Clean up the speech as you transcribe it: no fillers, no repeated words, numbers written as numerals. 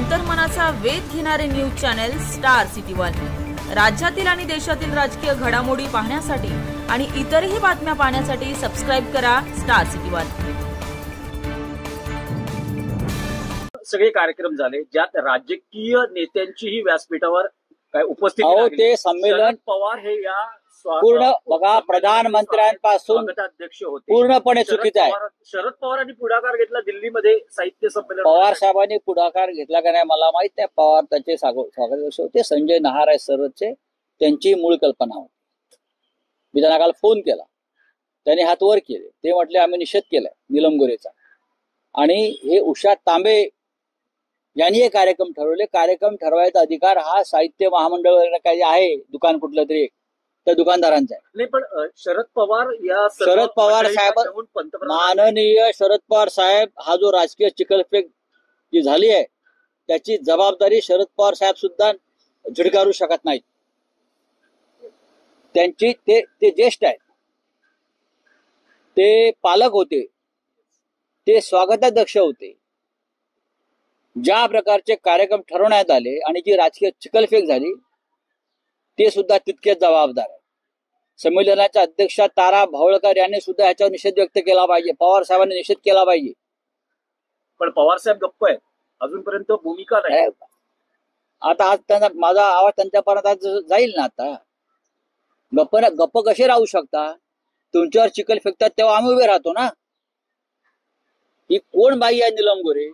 अंतर्मनाचा वेध घेणारे news channel star city one. राज्यातील आणि देशातील राजकीय घडामोडी पाहण्यासाठी आणि इतरही बातम्या पाहण्यासाठी सबस्क्राइब करा स्टार सिटी वन। सगळे कार्यक्रम झाले ज्यात राजकीय नेत्यांचीही व्यासपीठावर काय उपस्थिती लागली। ते संमेलन पवार हे या पूर्ण बघा प्रधानमंत्र्यांपासून अध्यक्ष होते, पूर्णपणे चुकीचं आहे। शरद पवारांनी पुढाकार घेतला दिल्लीमध्ये साहित्य संमेलन। पवार साहेबांनी पुढाकार घेतला का नाही मला माहित नाही। पवार त्याचे स्वागताध्यक्ष होते, संजय नहार आहे सरचे, त्यांची मूळ कल्पना होती। मी त्यांना काल फोन केला, त्यांनी हात वर केले, ते म्हटले आम्ही निषेध केलाय नीलम गोरेचा। आणि हे उषा तांबे यांनी हे कार्यक्रम ठरवले। कार्यक्रम ठरवायचा अधिकार हा साहित्य महामंडळ काही आहे, दुकान कुठलं तरी त्या दुकानदारांचा आहे। नाही पण शरद पवार साहेब, माननीय शरद पवार साहेब, हा जो राजकीय चिखलफेक जी झाली आहे त्याची जबाबदारी शरद पवार साहेब सुद्धा झिडकारू शकत नाहीत। त्यांची ते ज्येष्ठ आहेत, ते पालक होते, ते स्वागताध्यक्ष होते। ज्या प्रकारचे कार्यक्रम ठरवण्यात आले आणि जी राजकीय चिखलफेक झाली ते सुद्धा तितकेच जबाबदार आहे। संमेलनाच्या अध्यक्षा तारा भावळकर यांनी सुद्धा याच्यावर निषेध व्यक्त केला पाहिजे, पवार साहेबांनी निषेध केला पाहिजे। पण पवार साहेब गप्प आहेत, अजूनपर्यंत भूमिका नाही। आता आज त्यांना माझा आवाज त्यांच्यापर्यंत आज जाईल ना। आता गप्प कसे राहू शकता? तुमच्यावर चिखल फेकतात तेव्हा आम्ही उभे राहतो ना। ही कोण बाई आहे नीलम गोरे?